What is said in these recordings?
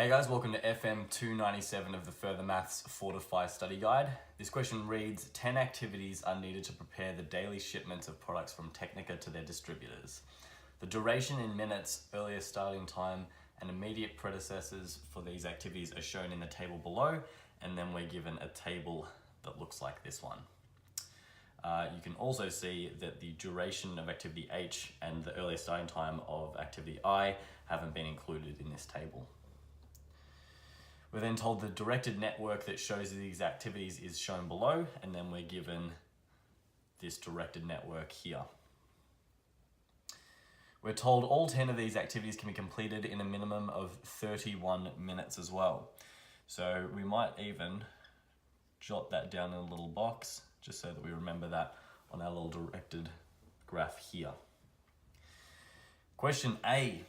Hey guys, welcome to FM297 of the Further Maths Fortify study guide. This question reads, 10 activities are needed to prepare the daily shipments of products from Technica to their distributors. The duration in minutes, earliest starting time, and immediate predecessors for these activities are shown in the table below, and then we're given a table that looks like this one. You can also see that the duration of activity H and the earliest starting time of activity I haven't been included in this table. We're then told the directed network that shows these activities is shown below, and then we're given this directed network here. We're told all 10 of these activities can be completed in a minimum of 31 minutes as well. So we might even jot that down in a little box, just so that we remember that on our little directed graph here. Question A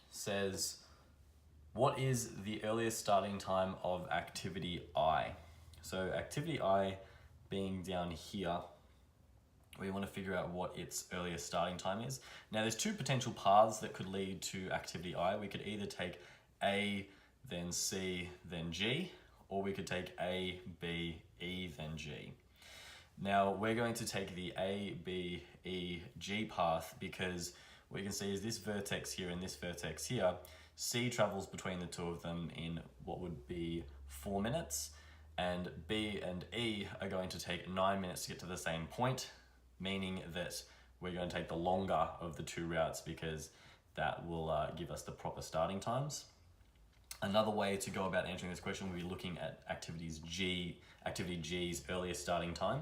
says, what is the earliest starting time of activity I? So activity I being down here, we want to figure out what its earliest starting time is. Now there's two potential paths that could lead to activity I. We could either take A, then C, then G, or we could take A, B, E, then G. Now we're going to take the A, B, E, G path because what you can see is this vertex here and this vertex here. C travels between the two of them in what would be 4 minutes, and B and E are going to take 9 minutes to get to the same point, meaning that we're going to take the longer of the two routes because that will give us the proper starting times. Another way to go about answering this question would be looking at activity G's earliest starting time.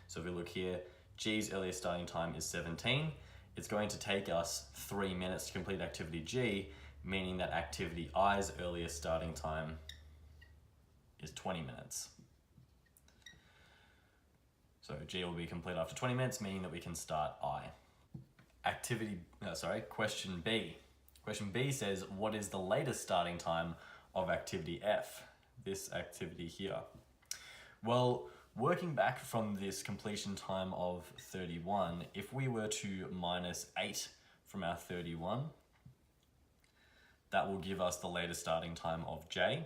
So if we look here, G's earliest starting time is 17. It's going to take us 3 minutes to complete activity G, meaning that activity I's earliest starting time is 20 minutes. So G will be complete after 20 minutes, meaning that we can start I. Question B. Question B says, what is the latest starting time of activity F, this activity here? Well, working back from this completion time of 31, if we were to minus 8 from our 31, that will give us the latest starting time of J.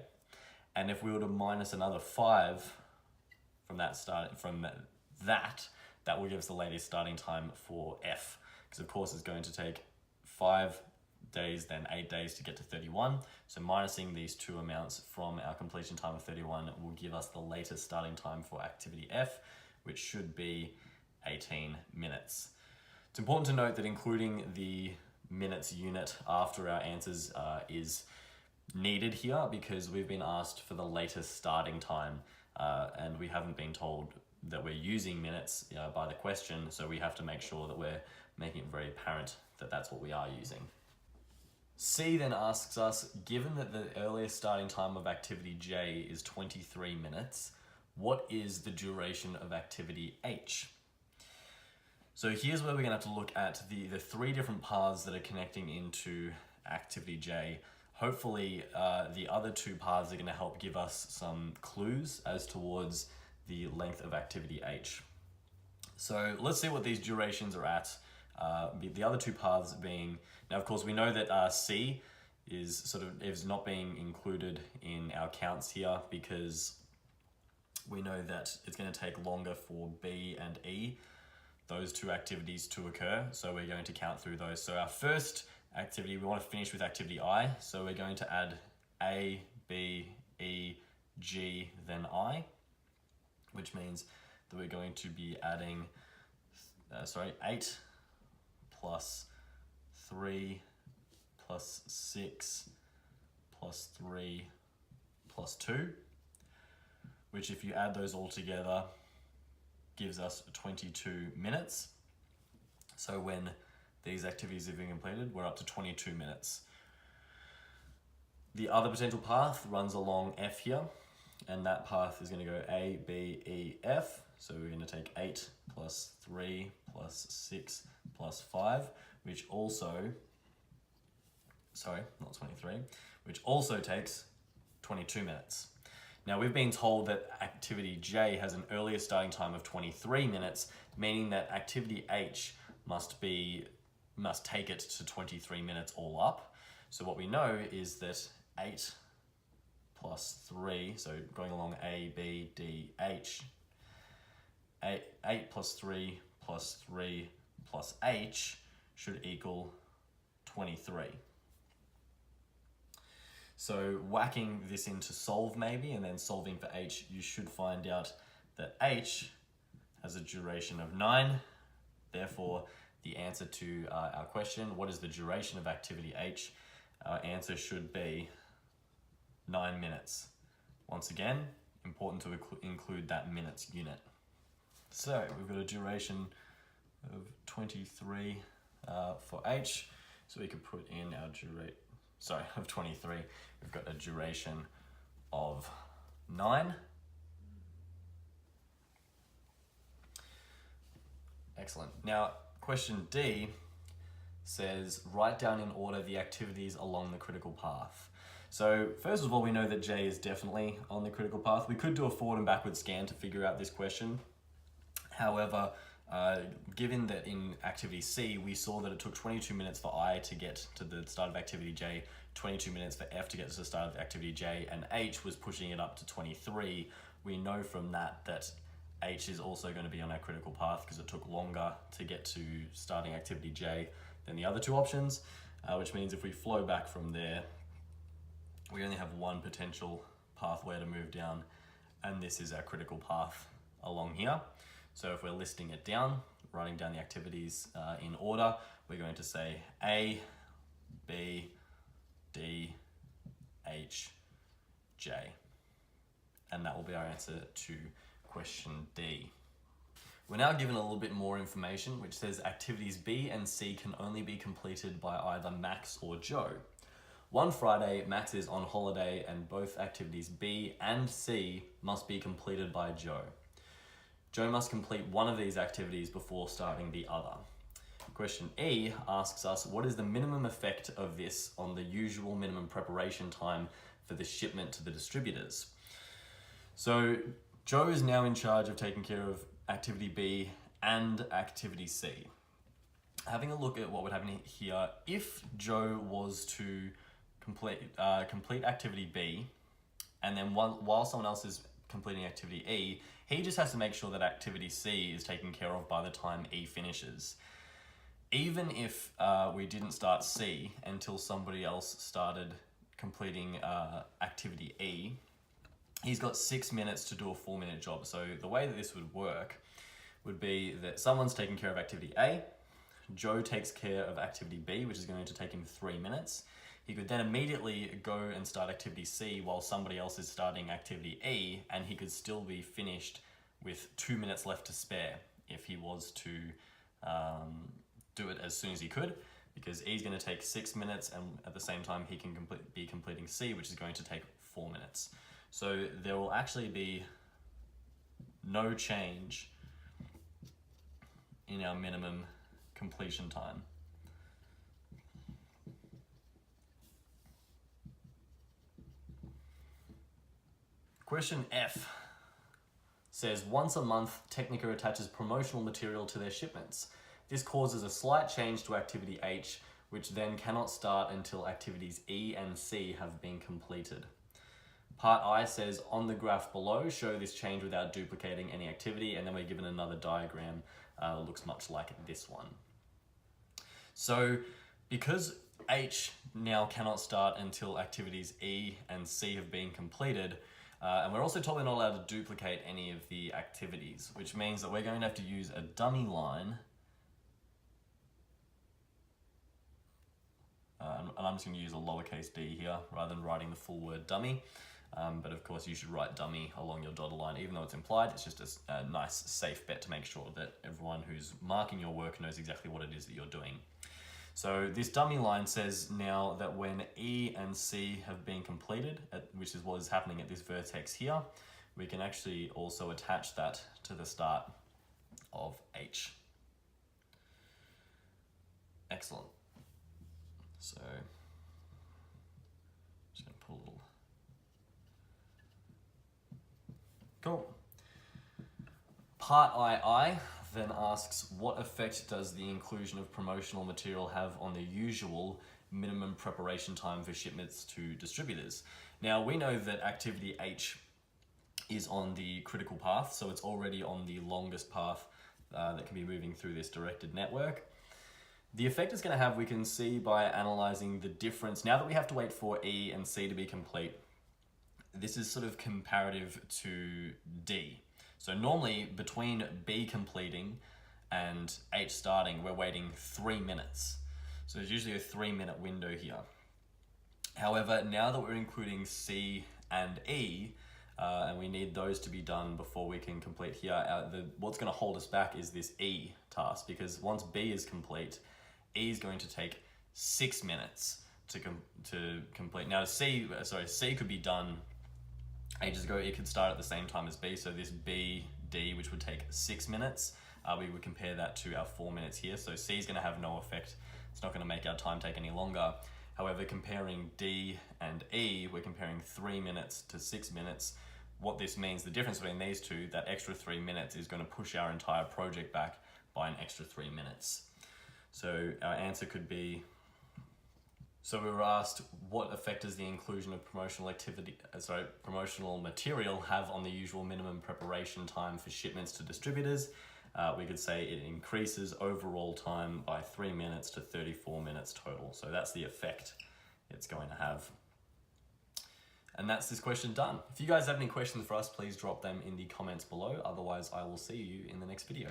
And if we were to minus another 5 from that will give us the latest starting time for F. Because of course it's going to take 5 days, then 8 days to get to 31. So minusing these two amounts from our completion time of 31 will give us the latest starting time for activity F, which should be 18 minutes. It's important to note that including the minutes unit after our answers is needed here because we've been asked for the latest starting time and we haven't been told that we're using minutes by the question, so we have to make sure that we're making it very apparent that that's what we are using. C then asks us, given that the earliest starting time of activity J is 23 minutes, what is the duration of activity H? So here's where we're going to have to look at the 3 different paths that are connecting into activity J. Hopefully the other 2 paths are going to help give us some clues as towards the length of activity H. So let's see what these durations are at. The other 2 paths being, now of course we know that C is not being included in our counts here because we know that it's going to take longer for B and E, those 2 activities to occur, so we're going to count through those. So our first activity, we want to finish with activity I, so we're going to add A, B, E, G, then I, which means that we're going to be adding 8 plus 3 plus 6 plus 3 plus 2, which if you add those all together gives us 22 minutes. So when these activities have been completed, we're up to 22 minutes. The other potential path runs along F here, and that path is going to go A, B, E, F. So we're going to take 8 plus 3 plus 6 plus 5, which also, which also takes 22 minutes. Now we've been told that activity J has an earliest starting time of 23 minutes, meaning that activity H must take it to 23 minutes all up. So what we know is that 8 plus 3, so going along A, B, D, H, 8 plus 3 plus 3 plus H should equal 23. So whacking this into solve maybe, and then solving for H, you should find out that H has a duration of 9. Therefore, the answer to our question, what is the duration of activity H? Our answer should be 9 minutes. Once again, important to include that minutes unit. So we've got a duration of 23 for H. So we could put in our of 23. We've got a duration of 9. Excellent. Now, question D says, write down in order the activities along the critical path. So first of all, we know that J is definitely on the critical path. We could do a forward and backward scan to figure out this question. However, given that in activity C, we saw that it took 22 minutes for I to get to the start of activity J, 22 minutes for F to get to the start of activity J, and H was pushing it up to 23, we know from that that H is also going to be on our critical path because it took longer to get to starting activity J than the other two options, which means if we flow back from there, we only have one potential pathway to move down, and this is our critical path along here. So if we're listing it down, writing down the activities in order, we're going to say A, B, D, H, J. And that will be our answer to question D. We're now given a little bit more information, which says activities B and C can only be completed by either Max or Joe. One Friday, Max is on holiday and both activities B and C must be completed by Joe. Joe must complete one of these activities before starting the other. Question E asks us, what is the minimum effect of this on the usual minimum preparation time for the shipment to the distributors? So Joe is now in charge of taking care of activity B and activity C. Having a look at what would happen here, if Joe was to complete activity B, and then while someone else is completing activity E, he just has to make sure that activity C is taken care of by the time E finishes. Even if we didn't start C until somebody else started completing activity E, he's got 6 minutes to do a 4-minute job. So the way that this would work would be that someone's taking care of activity A, Joe takes care of activity B, which is going to take him 3 minutes. He could then immediately go and start activity C while somebody else is starting activity E, and he could still be finished with 2 minutes left to spare if he was to do it as soon as he could, because E's going to take 6 minutes, and at the same time he can be completing C, which is going to take 4 minutes. So there will actually be no change in our minimum completion time. Question F says, once a month, Technica attaches promotional material to their shipments. This causes a slight change to activity H, which then cannot start until activities E and C have been completed. Part I says, on the graph below, show this change without duplicating any activity, and then we're given another diagram, looks much like this one. So because H now cannot start until activities E and C have been completed, and we're also told we're not allowed to duplicate any of the activities, which means that we're going to have to use a dummy line. And I'm just going to use a lowercase d here rather than writing the full word dummy. But of course you should write dummy along your dotted line, even though it's implied. It's just a nice safe bet to make sure that everyone who's marking your work knows exactly what it is that you're doing. So this dummy line says now that when E and C have been completed, which is what is happening at this vertex here, we can actually also attach that to the start of H. Excellent. So just going to put a little. Cool. Part II then asks, what effect does the inclusion of promotional material have on the usual minimum preparation time for shipments to distributors. Now we know that activity H is on the critical path, so it's already on the longest path that can be moving through this directed network. The effect it's going to have, we can see by analyzing the difference. Now that we have to wait for E and C to be complete, this is sort of comparative to D. So normally between B completing and H starting, we're waiting 3 minutes. So there's usually a 3-minute window here. However, now that we're including C and E, and we need those to be done before we can complete here, what's going to hold us back is this E task, because once B is complete, E is going to take 6 minutes to complete. Now C could be done ages ago. It could start at the same time as B, so this BD, which would take 6 minutes, we would compare that to our 4 minutes here. So C is going to have no effect. It's not going to make our time take any longer. However, comparing D and E, we're comparing 3 minutes to 6 minutes. What this means, the difference between these two, that extra 3 minutes is going to push our entire project back by an extra 3 minutes. So our answer could be, so we were asked, what effect does the inclusion of promotional material have on the usual minimum preparation time for shipments to distributors? We could say it increases overall time by 3 minutes to 34 minutes total. So that's the effect it's going to have. And that's this question done. If you guys have any questions for us, please drop them in the comments below. Otherwise, I will see you in the next video.